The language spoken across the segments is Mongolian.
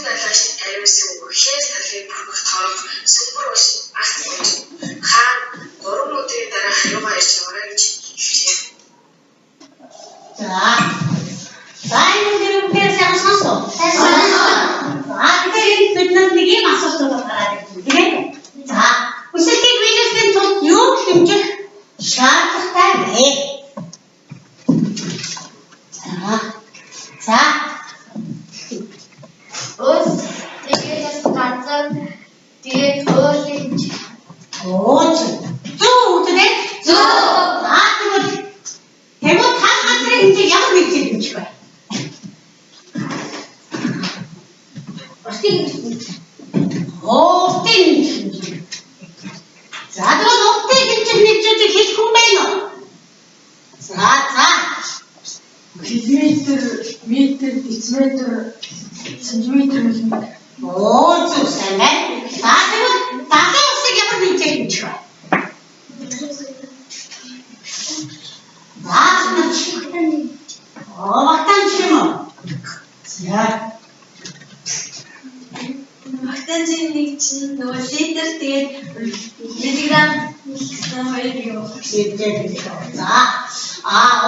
далайч ариусын үхээс талын бүрх торох сүмбэр уш ас гэж хаан 3 өдрийн дараа хариугаа ирж яваарай гэж хэлжээ. За энэ дөрөвдөө сайн сонсоо. Тэгэхээр биднээс нэг юм асуулт гараад ирсэн тийм ээ. За үсэлтийг биелүүлэхийн тулд юу хэмжих шаардлагатай вэ? За Ус тэгээс газар тэгээд хөөж. Ооч. Зүү үү? Зүү. Тэгвэл та газрын хэмжээ ямар хэмжээ хэмжих вэ? Уртын хэмжээ. За тэгвэл уртын хэмжээ хэмжүүлэх хэлэх хүн байна уу? За. Километр, метр, дециметр, сантиметр гэх юм. Оо зүг сайн байна. За тэгвэл дагаа усыг ямар хэмжээ хэмжих вэ? Багтаан юм уу? За. Багтаанчийн нэг чинь нөгөө литр тэгээд миллиграм гэсэн хоёр юм. За.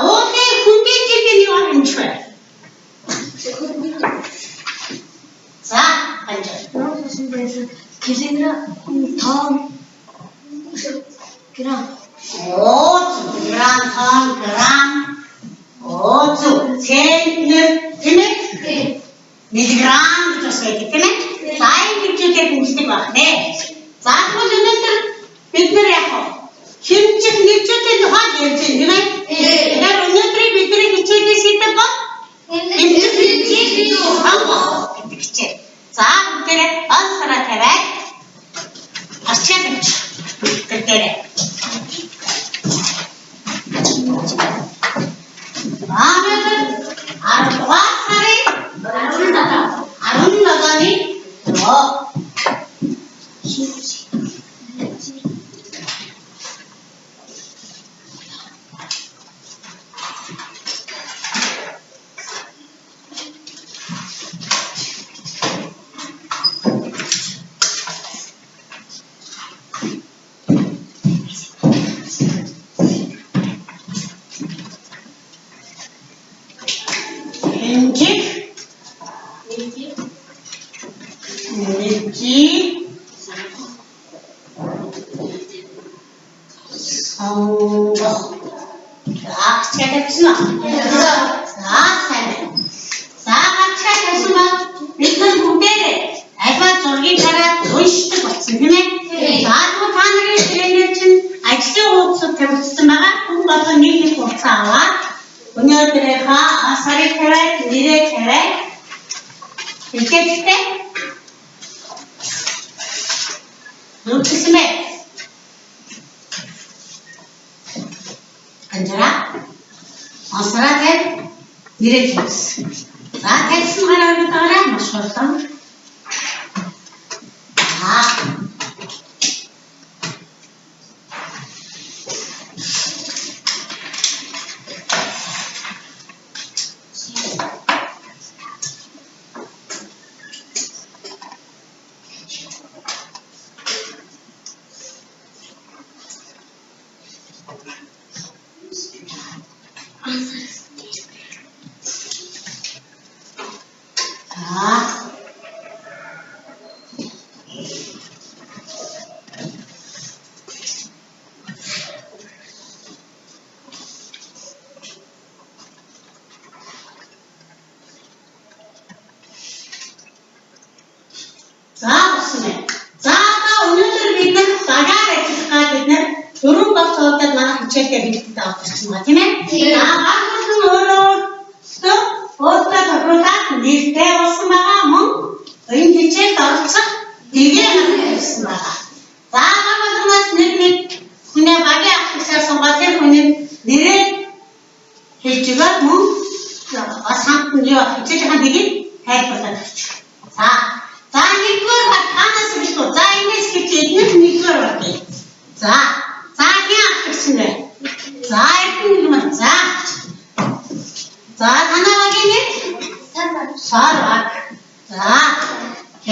Ууны хүндийн жигийн юу хэмжих вэ? За, ханжаа. Килограмм, тонн, грамм. Грамм, тонн, грамм. Центнер, тийм ээ? Миллиграм гэж бас байдаг тийм ээ? За, энэ хэмжээгээр хэмждэг байх нэ. За, тэгвэл өнөөдөр бид нар яг хэмжих хэмжээний тухай ярьж байна тийм ээ? Тэгэхээр өнөөдрийг бидний хичээлийн сэдэв бол хэмжих хэмжээний тухай гэдэг хичээл. За, бүгдээрээ онцгороо тавиад арчаад өгч. Бүгдээрээ. Өнөөдөр 10 сарын 17-ны өдөр.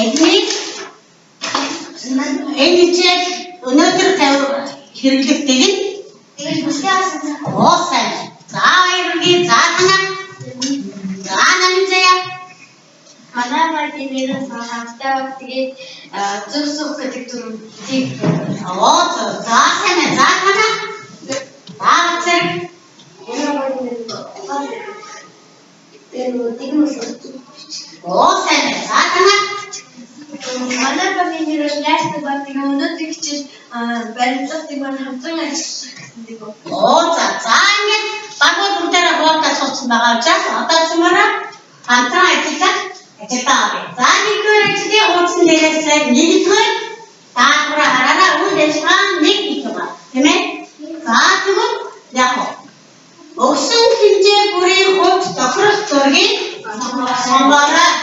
Эдний энэ хичээл өнөөдөр хэрэглэгддэг нь Тэгээд бүсгүй авсан. сайн. За баярлалаа. За танаа. За намжаа. Манай багийн нэрээс хамтаа тэгээд зөв зөв гэдэг төрөмжийг За сайн. За танаа. Баацэр. сайн. За танаа. Манай багийн нэрээр ястаг багийн өнөөдөр хичээл баримтлалтыг маань хамтран ажилласан гэдэг. За ингээд багууд бүгдээрээ хуваалцаж суусан байгаа учраас одоо цумаараа хамтран ажиллах авъя. За нэгдүгээр ажлын хуудсан дээрээс нэгдүгээр даалгавраа хараараа үйл ажиллагаа нэг байна. Тийм ээ? За тэгвэл яг өгсөн хэмжээ бүрийн хувьд тохирох зургийг сонгоорой.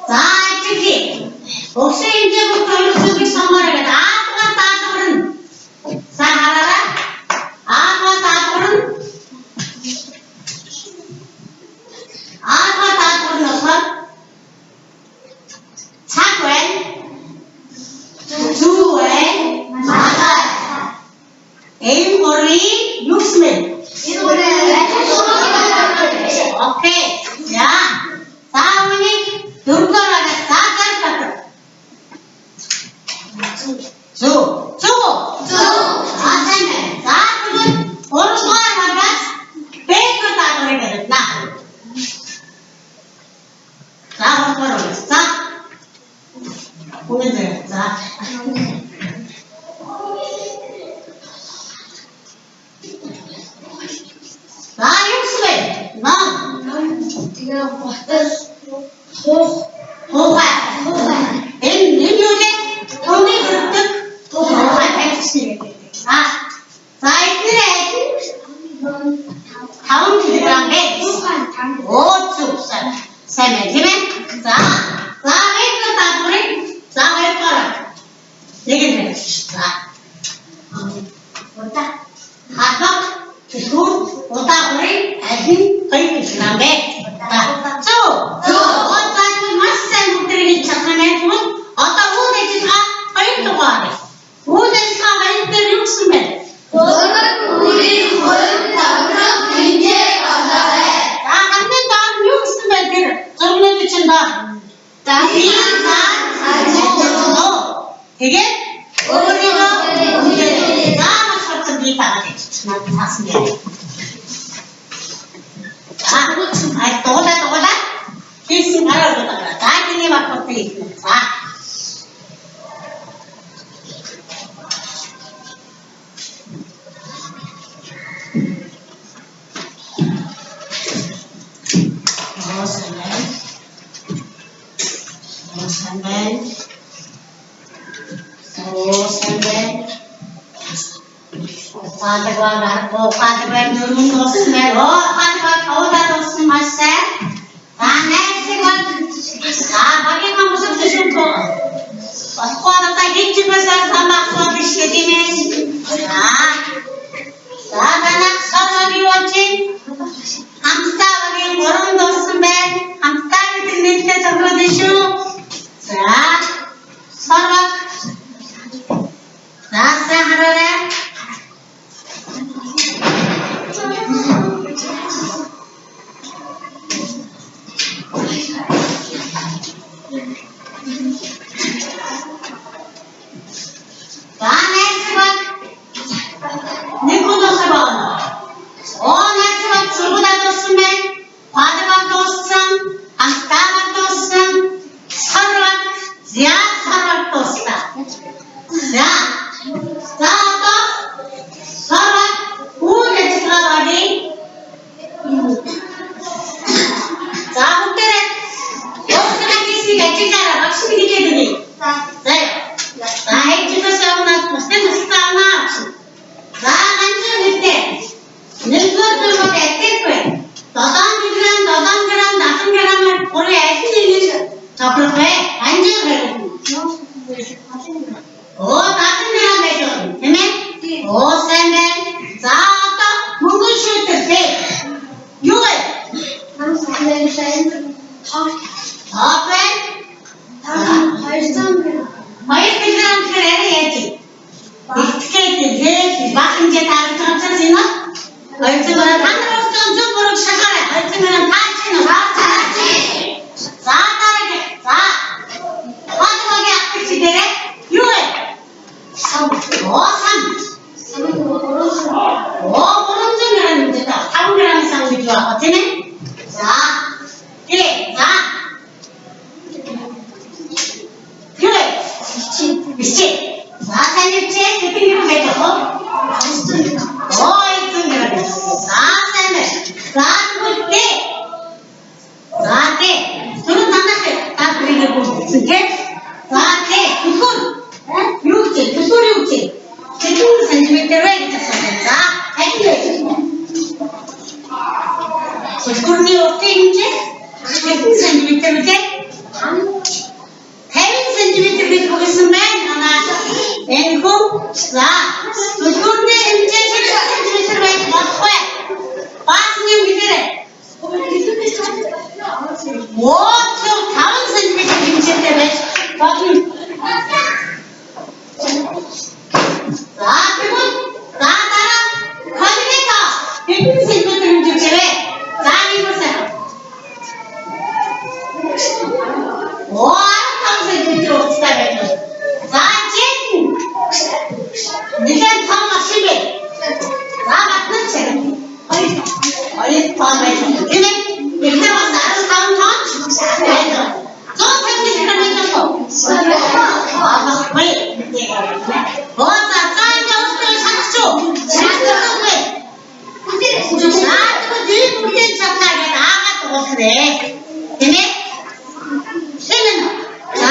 За ажиглая. Өгсөн хэмжээ бүх тохирох зургийг сонгоорой гэдэг даалгавар нь. За хараараа. даалгавар нь болохоор цаг байна. Зүү байна. Магаал. Энэ гурвын юу гэсэн бэ? Окей. За үнийг дөрвөөр заасан. Зүү. Асайна. За тэгвэл гуравдугаар магаас бэкэр даалгаврыг тавина. За гуравдугаар. За. Бүгд за. За юу гэсэн бэ? тэгээд ботор Хуухай. Энэ юу вэ? Томны хүрдэг хуухай тавьчихсан гэдэг. За эдгээр 5 кг бэ? Зүг сайн байна тийм ээ? За энэ даалгаврыг хоёрдугаар. Нэг нь. За. Хатаг тэгвэл удаахрын аль нь 2 кг бэ? Зүг. Маш сайн өдрийг чадна гэвэл одоо үйл ажиллагаа 2 дугаар. Үйл ажиллагаа хоёрт юу гэсэн бэ? бүрийн хувь тохирох хэмжээ олоорой. Хамгийн доор юу гэсэн бэ тэр зургууд чинь доо. Тэгээд өөрийгөө заамаас хурдан бий таагаад надад таасан яа. Дуулаа. Хийсэн гараа удаа. За тэний багтдаг юм. За. Паадгаар нөрмөн дуусмаар паадгаар тавуулаад дууссан маш сайн. Багийн хүмүүс өчигдөр Батхуураа гिचбасаа самаахсан биш тийм ээ. Данах сарвиочин хамтаа багийн гурван дууссан байна. Хамтаа гэдэг нэртэй зохиод шүү. Сарвак. Хараарай. 오른쪽이라는 문제다. 4분이라는 쌍이 좋아. 어쩌네? 자, 그래, 자. 그래. 미치. 자, 산일체, 그때는 왜 저거? 있습니다. 자, 산일. 자, 그때. 자, 때. 저는 남았어요. 다 그리게 보고 있을게. 자, 때. 그건. 육지, 그건 육지. 19cm를 이렇게 써서. 자, 해주세요. 그건이 어때, 이제? 19cm 이렇게? 10cm 이렇게 보겠으면, 하나, 왼쪽, 자, 그건이 이제 19cm를 이렇게 맞춰야. 봤으면 믿으래. 오, 저 4cm 김치 때문에. 자, 그리고 나랑 거리니까 100cm 김치를 자, 이보세요. 오, 3cm 없다 그래도. 자, 진! 니가 더 마시게. 자, 맞는 채. 어디 더 마시게. 이렇게 와서 아름다운 ton? 해줘. 저 생기시는 해줘서. 아, 거의. 뭐자, 짠, 여수들 삭수. 삭수는 왜? 나도 늘 문제 잡다게 나가도 그래. 되네? 되면, 자,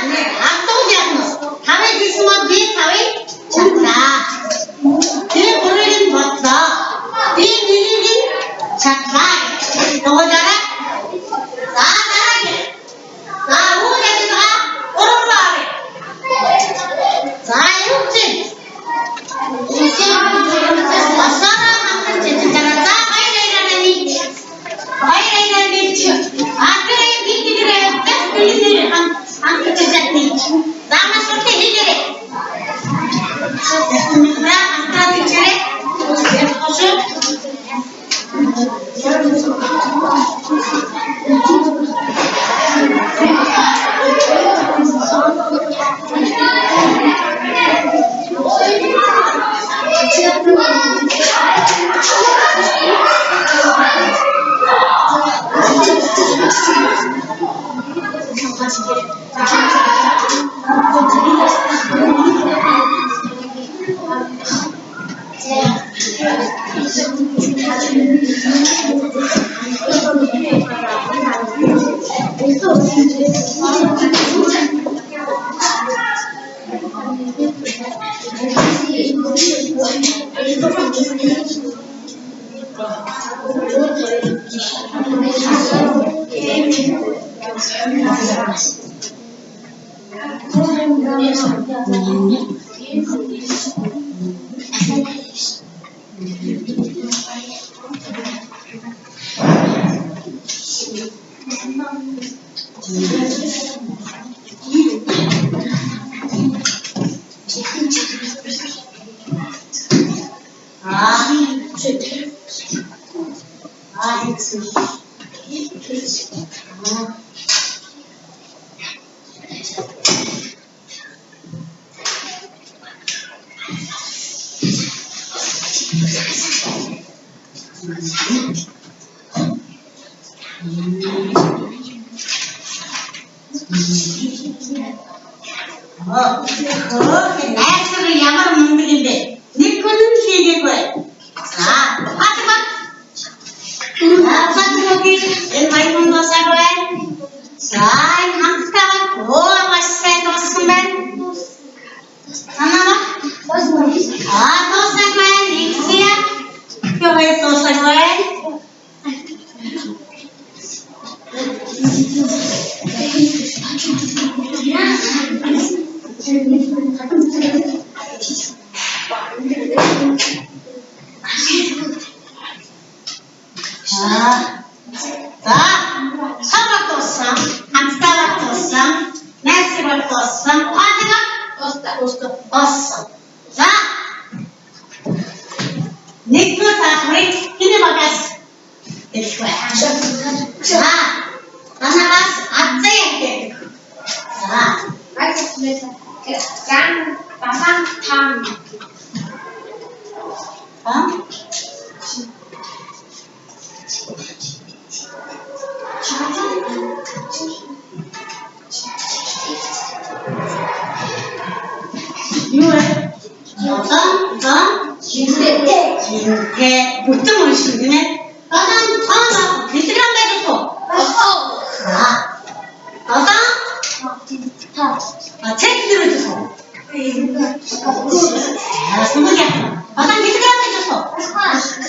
네, 앞동지 않노. 다음에 있으면 네 다음에 작다. 네 모르는 것도. 네 니리는 작다. 너거잖아? 자, 나라게. 자, 후자기다가 오른로 아래. 자, 육진. 사람한테 진짜나. 자, 바이라이라니. 아들의 미끼들의 뺏기들 한 끝이잖니. 나만 쏠때 해결해. 됐습니까? 아까 해결해. 넥스를 야마로 문득인데 니꺼는 시기일 거야. 자, 파트가 파트로기 엔바이먼트 사고에 자, 함스타가 고아와 스탠드스맨 하나만 또 사고에 닉시야 교회 또 사고에 사바토쌈, 암스타바토쌈, 네스바토쌈, 화제가 어썸. 자, 니크 사토리 히네바가스. 자, 하나가스 아짜야. 자, Kan paman tham 이렇게 보통을 신기네. 가장 처음하고 비슷한 데도 책 들어주소. 스무개. 가장 비슷한 데도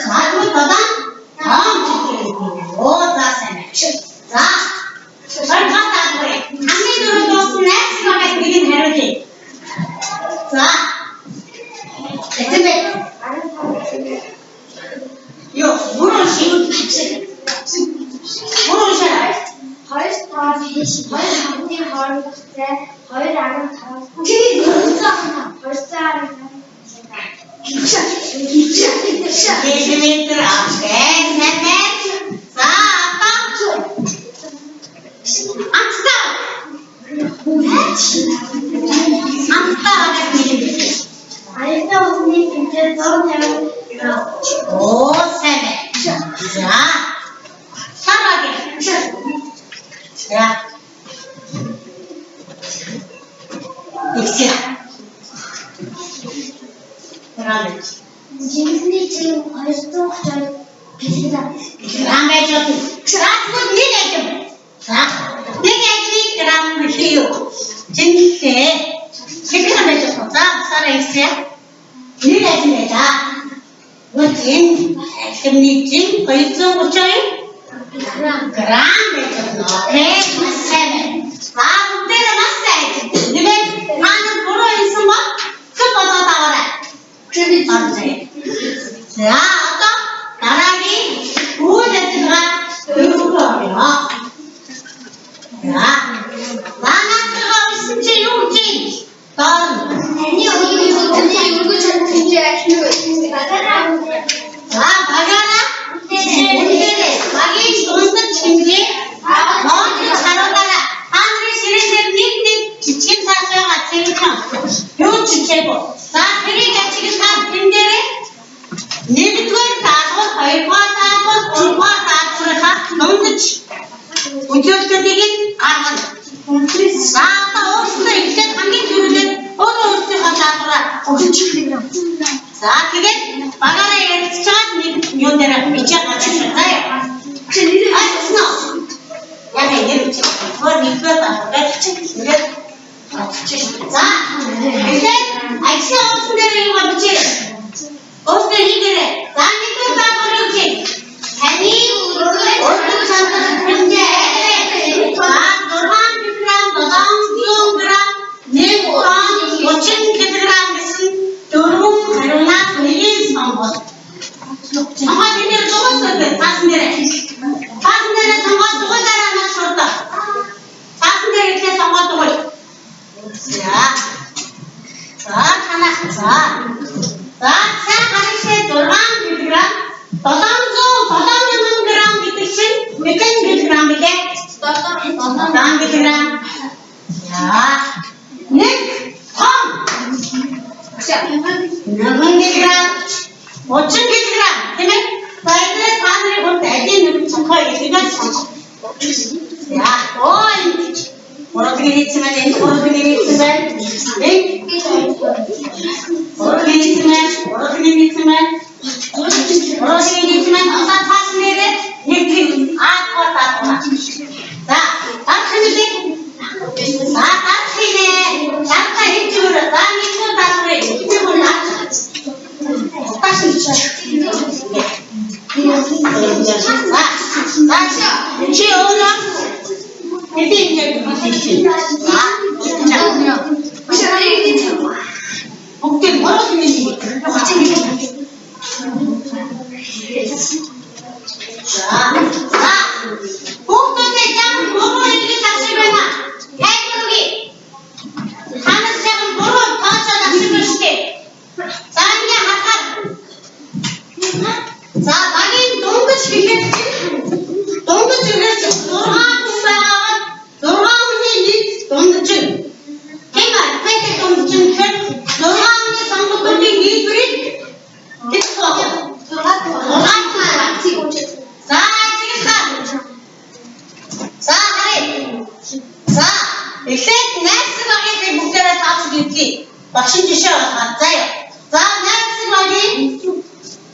마지막 가장 다음 주제에 오다세네. 자, 설파다 그래. 한미도로도 내시간에 그린 해로지. 자. 근데 요 물어시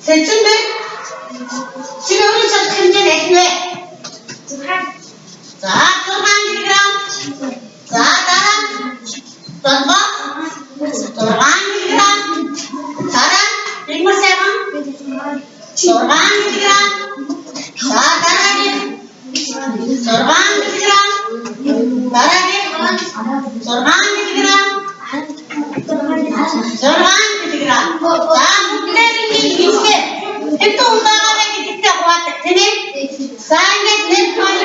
됐는데? 지금 우리 저 현재 내게 자, turban 자, 다음 turban 다음 turban turban itu undangannya kita kuat ini sangat nikmat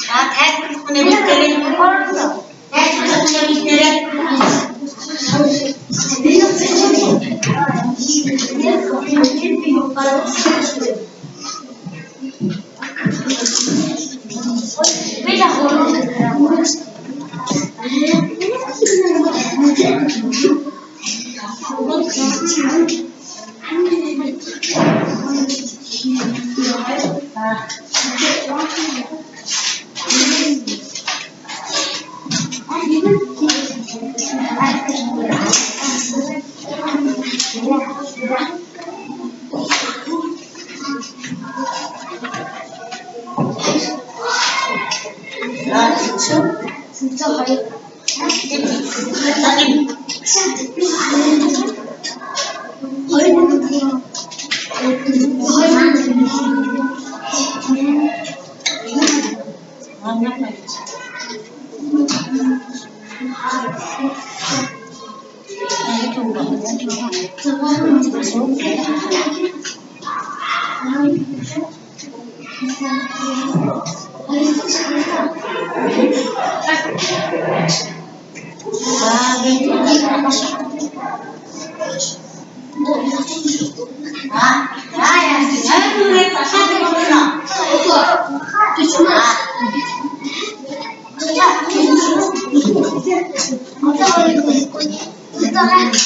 자, 대충 밑에를 대충 밑에를 진짜 많이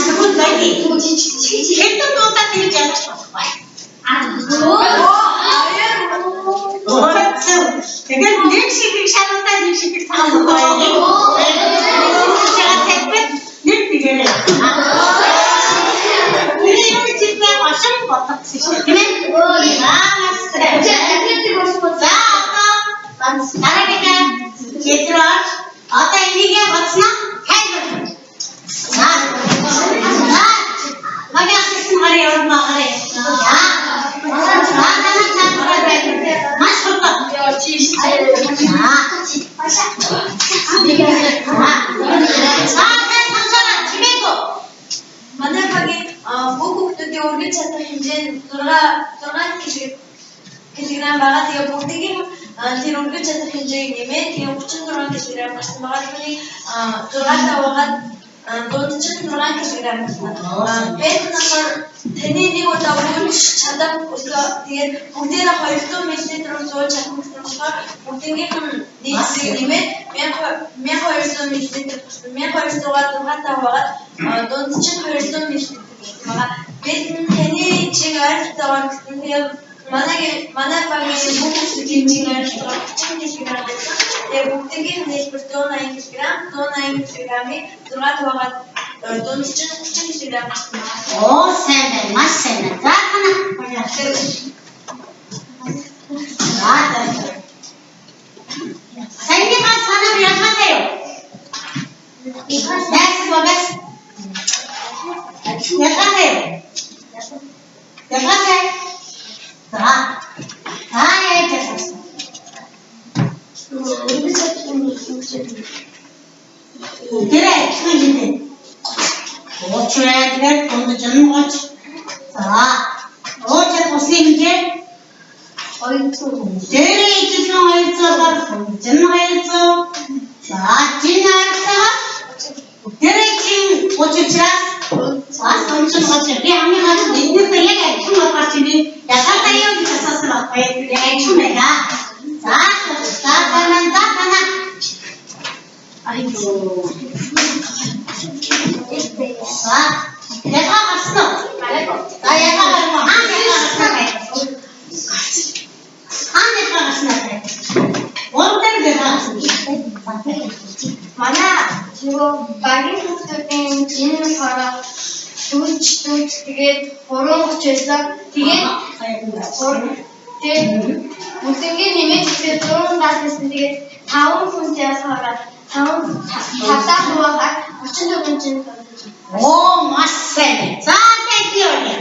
Sebut lagi. Itu kota tidak jatuh. Dengan dia sih sama tadi sih tahu lagi. Saya teknik dia tidak ada. Ini cerita macam kotak sih. Ini sekarang kita cerita atau ini dia macam kayak lagi aku sehari orang makan masuk 만약에 모국도 우리 차도 이제 그냥 말하기가 보기에 뒤로 우리 차도 이제 님의 뒤로 붙인 거랑 그냥 같이 말하더니 돌아다 와가 돈 붙인 거랑 그냥 배트나서 대니니 거다 우리 차다 우리가 뒤에 공대라 활동 미스트로서 작품 들어서 보기에 님의 면 활동 미스트로서 면 활동가 돌아다 와가 돈 붙인 활동 미스트로서 배트는 대니 지가 있다고 그냥 만약에 모국도 김치가 챙기시라고 해서 내 목적이 돈 9kg이 들어가다가 돈 챙기시라고 했습니다. 오, 세네, 맛세네. 자, 하나. 생기가 사람이 하세요. 몇 하세요? 자, 됐어. 그래, 그래. 고쳐야 돼, 돈도 좀 고쳐. 자, 어째 고생이게? 그래, 이제 좀 하였어. 좀 하였어. 자, 진하였어. 그래, 지금 고쳐치라. 자, 삼촌 고쳐. 양념 아주 늦는 얘가 충만 빠지니. 야, 살다 여기 갔었어. 야, 충매가. 자, 하나. 아이고. 자, 내가 갔어. 나 얘가 가고, 내가 갔어. 원대로 내가 갔어. 만약 지금 많이 했을 땐 지는 사람 되게 버러운 것처럼 되게 못생긴 님이 직접 들어온다 했을 때 다음 분야 사람 다음 답답 도와가 무슨 적은지는 오, 맞세. 자, 대기열이야.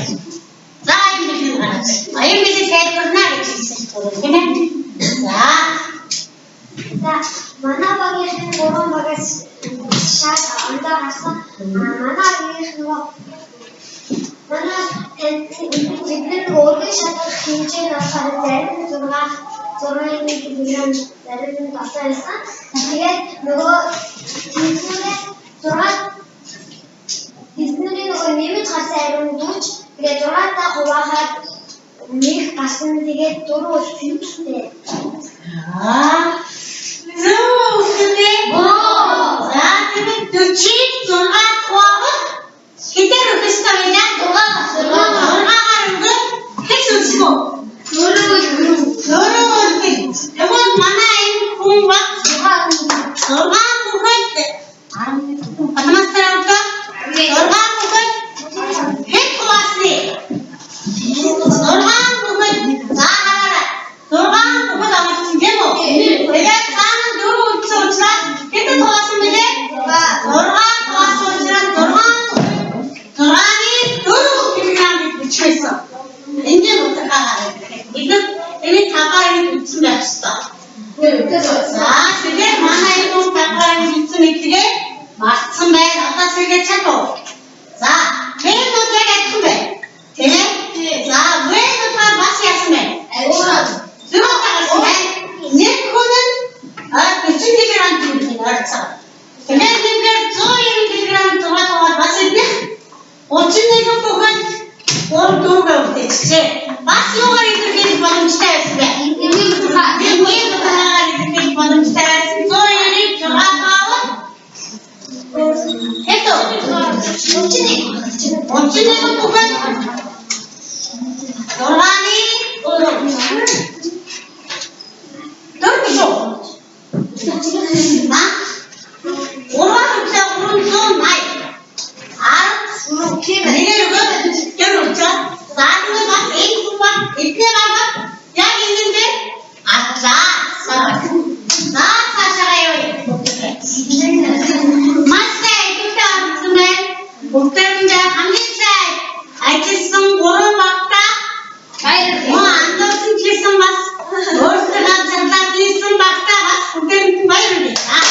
자, 이미지 하나. 이미지 대기열 나겠지. 자, 만화방에 하는 그런 거가 샷 앉아가서 만화방에 그거 만화 지금 오디션을 김치 나서 내리는 저런 그냥 내리는 가서했어. 이게 그거 디즈니 그거 님이 가서 이런 누치 이게 돌았다 고와가 님 가서는 되게 도로 쉽대. 아, 근데 자, 그러면 두치 전화 통화는 이대로 비슷하냐? 전화하는 거 해주시고 너는 이건 만화인 공부 전화 공부할 때 받아봤어요? 전화 공부 해고 왔지. 전화 공부 다 알아라. 전화 공부 나왔으면 되고 내가 사는 누구 있어 그때 더 왔으면 돼. 전화 왔으면 전화니 누구 그냥 붙여있어. 이제부터 가라. 이미 다가를 붙이면 했어. 자, 그게 만화이동 다가를 붙이면 그게 마침에 나타 세계 찾고. 자, 매일 노래가 크게. 되네? 자, 왜 노래가 맛이 왔으면? 들어가가 있으면 내 코는 무슨 얘기를 듣는 알았어. 근데 그게 저 얘기를 좋아서 맛을 때 어쩐 얘기 보고 뭘 도우가 없대. Бас юугаар илэрхийлэх боломжтой байсан бэ? Энгийн утгаар илэрхийлэх боломжтой байсан. 196 таван. Ето. 31 бүхэн. Дургааны 4 шүү. На. Уран хүлээ 380. Нэгээр өгөөд тэр учраас саадны бас энэ хүмүүс эдгээр аваад яг энэндээ атлаа. Цаашаа явъя. Маш сайн идэвхтэй авсан байна. Бүгдээрэндээ хамгийн сайн ажилласан 3 багтаа баярлалаа. Андерсон гэсэн бас өөрсдөө ганцаараа хийсэн багтаа бас бүгдээрэнд баярлалаа.